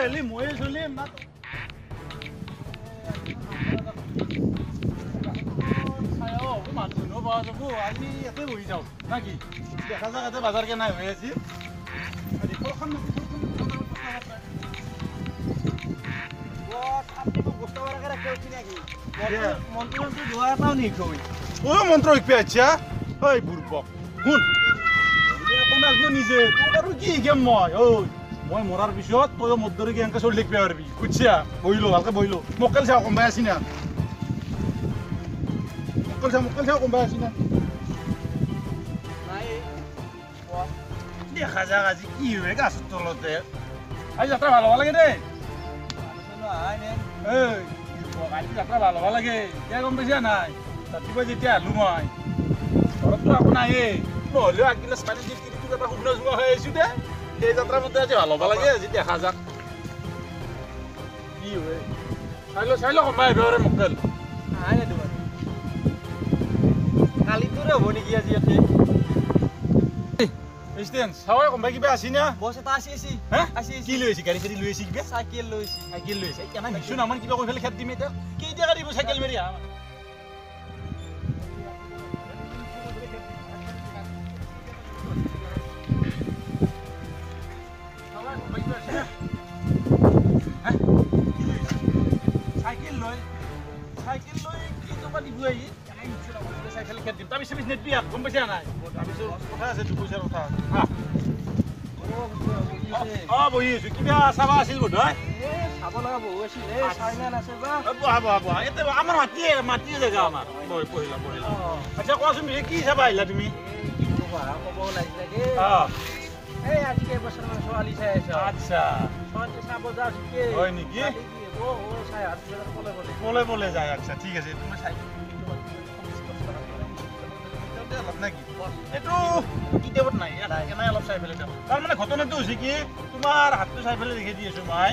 হেলি ময়ে চলিম না মানুহ পাওয়া যাবো আজি ইয়াতে বহি যাও নাকি দেখা যাক ইয়াতে বাজার কেনা হয়ে আছি মন্ত্র শিকবি আচ্ছা ওই বুড়বক শুন নিজে তোর আৰু কি শিকাম মই মরার পিছত তই মদরে কি এনেকে চলি লিখবি পারবি বুঝছা বহিলো ভালকে বহিলো মক্কেল চাও কম পাই আছি না মক্কেল চাও কম পাই আছি না দেখা যাক আজি কি হয় গাছের তলতে আজি যাত্রা ভালো লাগে দে আজি যাত্রা ভালো লাগে এতিয়া গম পাইছা নাই ৰাতিপুৱা যেতিয়া আলো মই ঘৰততো আকৌ নাহে মই হলেও আগগিলাচ পানী দি এটা শুকনো জোঙা হৈ আহিছো দে এই যাত্ৰা মতে আজি ভাল হ'ব লাগে আজি দেখা যাক কি হয় চাই ল কমাই আহিব মক্কেল কালি তোৰে হ'ব নেকি আজি ইয়াতে প্ৰেচিডেণ্ট চাৱাই কমাই কিবা আছি না বছ এটা আছে কি লৈ আহিছি গাড়ী চাড়ী লৈ আহিছি কিবা চাইকেল লৈছি কেনে নিছো না আমাৰ কিবা কৈ পেলাই খেদ দিম এতিয়া কেইটা গাড়ী চাইকেল মাৰি আহা সাইকেল লৈ কি টকা দিব আহি চাইকেল খেদ দিম তাৰপিছত নেট বিয়া গম পাইছা নাই তাৰপিছত কথা আছে তোৰ পইচাৰ কথা বহি আছো কিবা চাবা আছিল বোধ হয় চাব লগা বহু আছিল চাইনা আছে বা এতিয়া আমাৰ মাটিয়ে জেগা আমাৰ পঢ়িলা আচ্ছা কোৱাচোন কি চাবা আহিলা তুমি ক'ব লাগিলে এই আজি কেইবছৰমান ছোৱালী চাই আছ আচ্ছা ছোৱালী চাব যাওঁ ঠিকে হয় নেকি চাই পলে যায় আচ্ছা ঠিক আছে তুমি চাই নাকি এইটো কিতাপত নাই এনেই অলপ চাই পেলাই তাৰমানে ঘটনাটো হৈছে কি তোমাৰ হাতটো চাই পেলাই দেখি দি আছো মই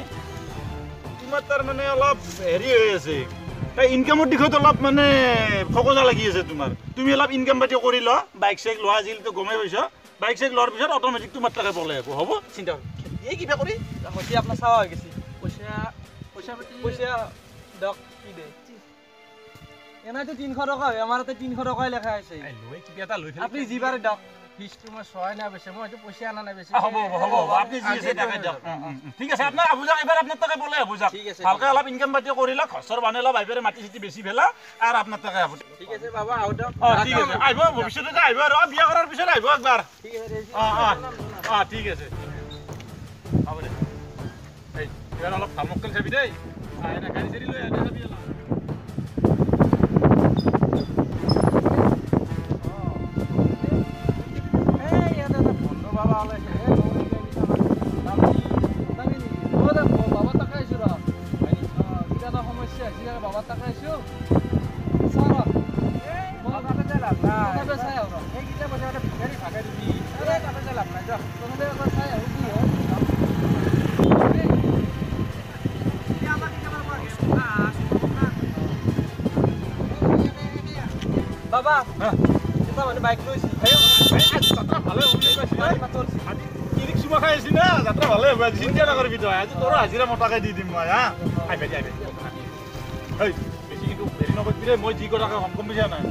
তোমাৰ তাৰমানে অলপ হেৰি হৈ আছে ইনকামৰ দিশত অলপ মানে ফকজা লাগি আছে তোমাৰ তুমি অলপ ইনকাম পাতি কৰি ল বাইক চাইক লোৱা আজিকালিতো গমেই পাইছ বাইক চাইক লোৱাৰ পিছত অট'মেটিক তোমাৰ তাকে পলাই আহিব হ'ব চিন্তা এই কিবা কৰি হৈছে আপোনাৰ চাৱা হৈ গৈছে পইচা দক কি দে এনাইতো 300 টকা হয় আমাৰ তাতে 300 টকাই লেখা আছে লৈ কিবা এটা লৈ আপুনি যিবাৰে দক ফিজটো মই চোৱাই নাই বেছি মই পইচা আনা নাই বেছি হ'ব আপুনি যি আছে তাকে দিয়ক ঠিক আছে আপোনাৰ আবুজাক এবাৰ আপোনাৰ তাকে পলাই আবুজাক ভালকে অলপ ইনকাম পাতি কৰি লওক খৰচৰ বানে লওক ভাইবেৰে মাটি চিটি বেছি ফেলা আৰু আপোনাৰ তাকে হ'ব ঠিক আছে বাবা আহো দিয়ক ঠিক আছে আহিব ভৱিষ্যতে আহিব আৰু বিয়া কৰাৰ পিছত আহিব একবাৰ ঠিক আছে ঠিক আছে হ'ব দে এই এবাৰ অলপ ভাল মক্কেল চাবি দেই এনে গাড়ী চাড়ী লৈ আনি চাবি অলপ বাবা এটা মানে বাইক লৈছি যাত্ৰা ভালে কিৰিক চুমা খাই আছি না যাত্ৰা ভালে হ'ব চিন্তা নকৰিবি তই আজি তোৰ হাজিৰা মতাকে দি দিম মই আহিবি বেছি কিন্তু হেৰি নকৰিবি দেই মই যি কথাকে কম কম বুজা নাই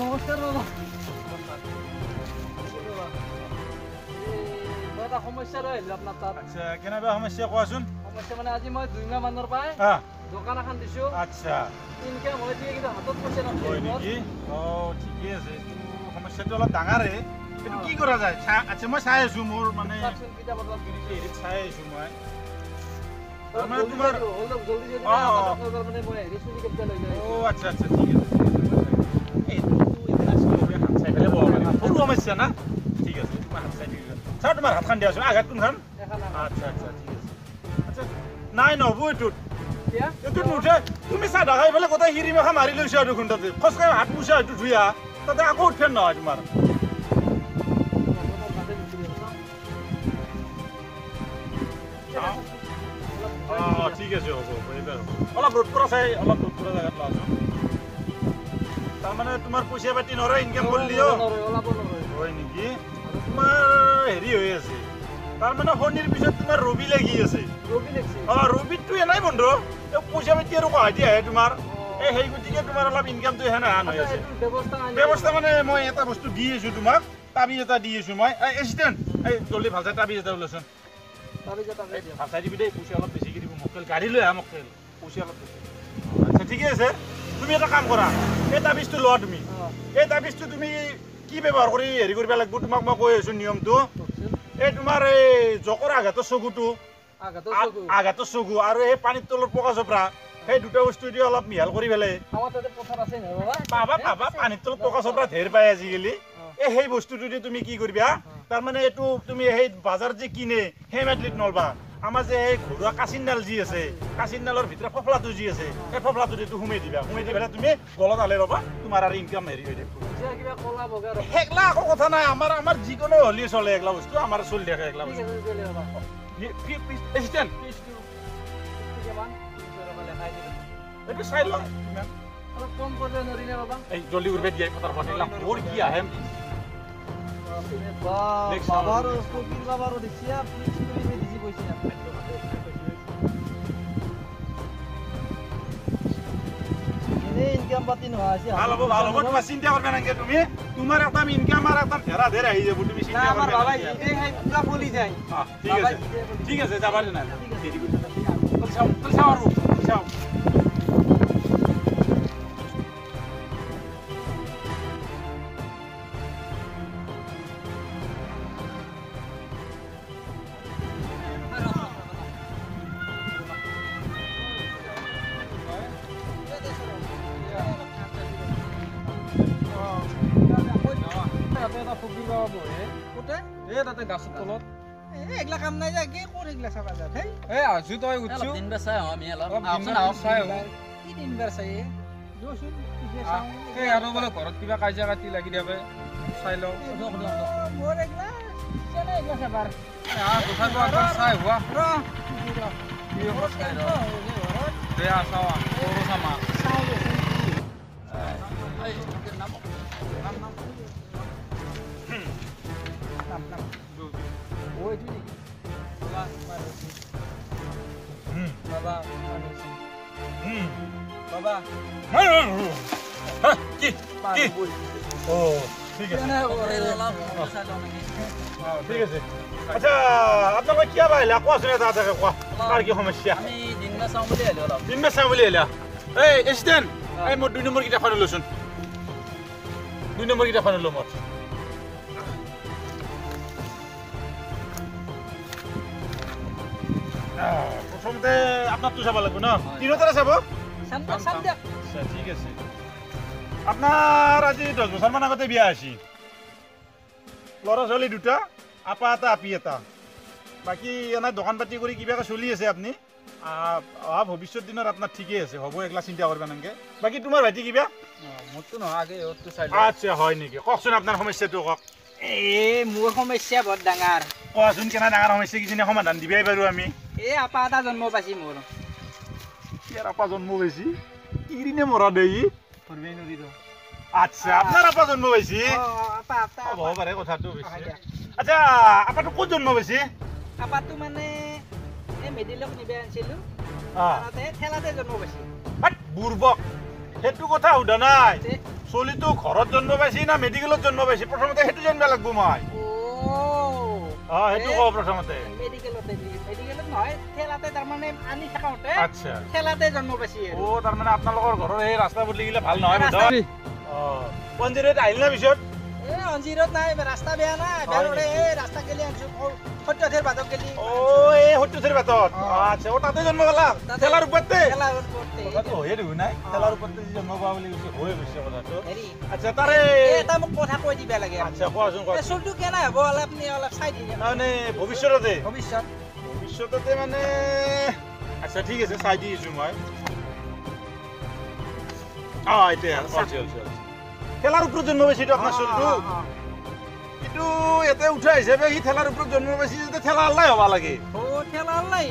নমস্কাৰ বাবা এটা সমস্যা ৰহিল আপোনাৰ তাত আচ্ছা কেনেবা সমস্যা কোৱাচোন সমস্যা মানে আজি মই 2 মাহ মানৰ পাই দোকান এখন দিছো আচ্ছা ইনকাম হৈ দিয়ে কিন্তু হাতত পইচা হয় নেকি ঠিকে আছে সমস্যাটো অলপ ডাঙৰে কিন্তু কি কৰা যায় আচ্ছা মই চাই আছো মোৰ মানে চাই আছো মই তাৰমানে তোমাৰ আচ্ছা আচ্ছা ঠিক আছে সৰু সমস্যা না ঠিক আছে তোমাৰ হাত চাই ঠিক আছে ছাৰ তোমাৰ হাতখন দিয়াচোন আঘাত কোনখন আচ্ছা আচ্ছা ঠিক আছে আচ্ছা নাই নহ'ব এইটোত নুঠে তুমি চাহ ঢাকাই পেলাই গোটেই হিৰি মেখা মাৰি লৈছা দেখোন তাতে খচকাই হাত মুচা এইটো ধুই আহা তাতে আকৌ উঠে নহয় তোমাৰ ঠিক আছে হ'ব এইবাৰ অলপ ৰ'দ পৰা চাই অলপ ৰ'দ পুৰা জায়গা লাছো তাৰ মানে তোমাৰ পয়সা পাতি নৰে ইনকাম কৰলিও হয় নাকি তোমাৰ হেৰি হৈ আছে তার মানে শনির পিছত তোমার রবি লাগি আছে রবিটো এনাই বন্ধ পয়সা পাতি আর কহাই দিয়ে আহে তোমার এই সেই গতিকে তোমাৰ অলপ ইনকামটো হেনে আন হৈ আছে ব্যৱস্থা মানে মই এটা বস্তু দি আছো তোমাক তাবিজ এটা দি আছো মই এচিষ্টেণ্ট এই জলদি ভাল চাই তাবিজ এটা ওলাচোন ভাল চাই দিবি দেই পইচা অলপ বেছিকৈ দিব মক্কেল গাড়ী লৈ আহা মক্কেল পইচা অলপ বেছি আচ্ছা ঠিকে আছে তুমি এটা কাম কৰা এই তাবিজটো লোৱা তুমি এই তাবিজটো তুমি কি ব্যৱহাৰ কৰি হেৰি কৰিব লাগিব তোমাক মই কৈ আছো নিয়মটো এই তোমাৰ এই জকৰ আঘাতৰ চকুটো আঘাতৰ চকু আৰু এই পানীৰ তলৰ পকা চপৰা সেই দুটা বস্তু দি অলপ মিহাল কৰি পেলাই পাবা পানীৰ তলত পকা চপৰা ঢেৰ পায় আজিকালি এই সেই বস্তুটো দি তুমি কি কৰিবা তাৰমানে এইটো তুমি সেই বজাৰ যে কিনে সেই মেটলিত নলবা আমাৰ যে এই ঘৰুৱা কাচিনডাল যি আছে কাচিনডালৰ ভিতৰত ফফলাটো যি আছে সেই ফফলাটো দি সোমাই দিবা সোমাই দি পেলাই তুমি গলত আলে ৰ'বা তোমাৰ আৰু ইনকাম হেৰি হৈ থাকিব সেইগিলা একো কথা নাই আমাৰ যিকোনো হ'লেই চলে এইগিলা বস্তু আমাৰ চলি থাকে এইগিলা বস্তু এইটো চাই লোৱা এই জলদি উঠবে দিয়ে পতাৰ পাতিলা মোৰ কি আহে ইনকাম পাতি নহয় ভাল হ'ব তোমাৰ চিন্তা কৰবা নালাগে তুমি তোমাৰ একদম ইনকাম আৰু একদম ধেৰা ধেৰ আহি যাব তুমি চিন্তা কৰবা নালাগে ঠিক আছে যাবা নাই চাও আৰু চাও এইগিলা কাম নাই যে ক'ত এইগিলা চাবা যায় আজি তই উঠছো দিন বেৰ চাই আমি অলপ কি দিন বেৰ চাই যোচোন এই আৰু বোলে ঘৰত কিবা কাজিয়া কাটি লাগি দিয়াবে চাই লওঁ মোৰ এইগিলা চেনে এইগিলা চাবাৰ তথাপিও একবাৰ চাই হোৱা বেয়া চাৱা সৰু চামা ঠিক আছে আচ্ছা আপোনালোকে কিয় আহিলা কোৱাচোন এটা এটাকে কোৱা তাৰ কি সমস্যা দিন বেৰ চাওঁ বুলি আহিলা এই এচিষ্টেণ্ট এই মোৰ 2 নম্বৰ কিতাপখন লৈচোন 2 নম্বৰ কিতাপখন লো মোৰ প্ৰথমতে আপোনাৰটো চাব লাগিব ন তিনিটাৰে চাব ঠিক আছে আপোনাৰ আজি 10 বছৰমান আগতে বিয়া আছিল ল'ৰা ছোৱালী দুটা আপা এটা আপি এটা বাকী এনে দোকান পাতি কৰি কিবাকে চলি আছে আপুনি অহা ভৱিষ্যত দিনত আপোনাৰ ঠিকেই আছে হ'ব এইগিলা চিন্তা কৰিব নালাগে বাকী তোমাৰ ভাইটি কিবা মোৰতো নহয় আগে ইহঁতটো চাই আচ্ছা হয় নেকি কওকচোন আপোনাৰ সমস্যাটো কওক মোৰ সমস্যা বৰ ডাঙৰ কোৱাচোন কেনে ডাঙৰ সমস্যা কিজানি সমাধান দিবাই পাৰোঁ আমি আপা এটা জন্ম পাইছি মোৰ ইয়াৰ আপা জন্ম পাইছি কিৰিনে মৰা দেই আচ্ছা আপোনাৰ আপা জন্ম পাইছি হ'ব পাৰে কথাটো আচ্ছা আপাটো ক'ত জন্ম পাইছি আপাটো মানে মেডিকেলক নিবে আনিছিলোঁ ঠেলাতে জন্ম পাইছি বুৰ্বক সেইটো কথা সোধা নাই চলিটো ঘৰত জন্ম পাইছি না মেডিকেলত জন্ম পাইছি প্ৰথমতে সেইটো জানিব লাগিব মই সেইটো কওঁ প্ৰথমতে মেডিকেলত নহয় ঠেলাতে তাৰমানে আনি থাকোঁতে আচ্ছা ঠেলাতে জন্ম পাইছি তাৰমানে আপোনালোকৰ ঘৰৰ এই ৰাস্তা বদলি গ'লে ভাল নহয় পঞ্জিৰত আহিল না পিছত অঞ্জিৰত নাই ৰাস্তা বেয়া নাই ৰাস্তা গেলি আনিছোঁ সত্যথেৰ বাটত গেলি এই সত্যথেৰ বাটত আচ্ছা তাতে জন্ম পালা ঠেলাৰ ওপৰতে কথাটো হৈয়ে দেখোন নাই ঠেলাৰ ওপৰতে যি জন্ম পোৱা বুলি কৈছে হৈ গৈছে কথাটো আচ্ছা তাৰে এটা মোক কথা কৈ দিবা লাগে আচ্ছা কোৱাচোন কোৱা চুলটো কেনে হ'ব আপুনি অলপ চাই দিলে মানে ভৱিষ্যততে মানে আচ্ছা ঠিক আছে চাই দি আছোঁ মই এতিয়া ঠেলাৰ ওপৰত জন্ম পাইছে এইটো আপোনাৰ চুলটো কিন্তু এতে উঠা হিচাপে সি ঠেলাৰ ওপৰত জন্ম পাইছে যেতিয়া ঠেলা আল্লাই হ'ব লাগে ও ঠেলা নাই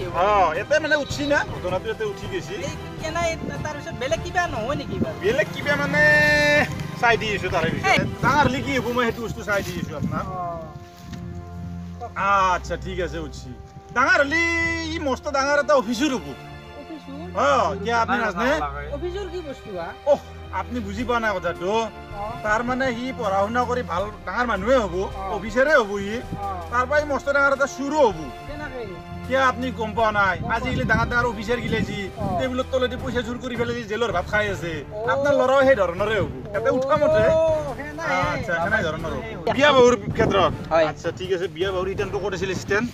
এতে মানে উঠছি না ঘটনাটো এতে উঠি গৈছে কেনাই তাৰ পিছত বেলেগ কিবা নহয় নেকি বাৰু বেলেগ কিবা মানে চাই দি আছো তাৰে বিষয়ে ডাঙৰ হলি কি হ'ব মই সেইটো বস্তু চাই দি আছো আপোনাক আচ্ছা ঠিক আছে উঠছি ডাঙৰ হলি ই মস্ত ডাঙৰ এটা অফিচৰ হ'ব কি আপনি নাজনে অফিচৰ কি বস্তু ওহ আপনি বুজি পোৱা নাই কথাটো তাৰ মানে সি পঢ়া শুনা কৰি ভাল ডাঙৰ মানুহে হ'ব অফিচাৰে হ'ব সি তাৰ পৰা মস্ত ডাঙৰ এটা চুৰো হ'ব কিয় আপনি গম পোৱা নাই আজিকালি ডাঙৰ ডাঙৰ অফিচাৰ গিলাইছি টেবুলৰ তলেদি পইচা চুৰ কৰি পেলাই জেলৰ ভাত খাই আছে আপোনাৰ ল'ৰাও সেই ধৰণৰে হ'ব এতে উঠা মতে আচ্ছা সেনাই ধৰণৰ হ'ব বিয়া বাহুৰ ক্ষেত্ৰত আচ্ছা ঠিক আছে বিয়া বাহুৰ ৰিটাৰ্ণটো ক'ত আছিল ষ্টেণ্ড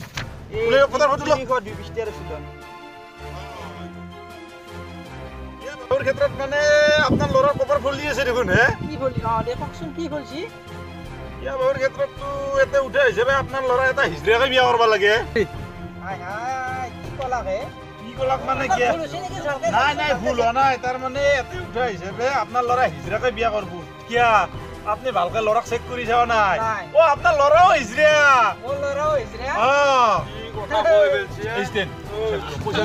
কথাৰ ফটো লওক বাহুৰ ক্ষেত্ৰত মানে আপোনাৰ ল'ৰাৰ কপাৰ ফুল দি আছে দেখোন হে কি বলি দেখকচোন কি বলছি বিয়া বাহুৰ ক্ষেত্ৰততো এতে উঠা হিচাপে আপোনাৰ ল'ৰা এটা হিজৰিয়াকে বিয়া কৰিব লাগে হাই হাই কি কলাকে কি কলাক মানে কি নাই নাই ভুল হোৱা নাই তাৰ মানে এতে উঠা হিচাপে আপোনাৰ ল'ৰা হিজৰিয়াকে বিয়া কৰিব কিয়া আপনি ভালকে ল'ৰাক চেক কৰি চাৱা নাই ও আপোনাৰ ল'ৰাও হিজৰিয়া মোৰ ল'ৰাও হিজৰিয়া কথা কৈ বেলছি ষ্টেণ্ড পইচা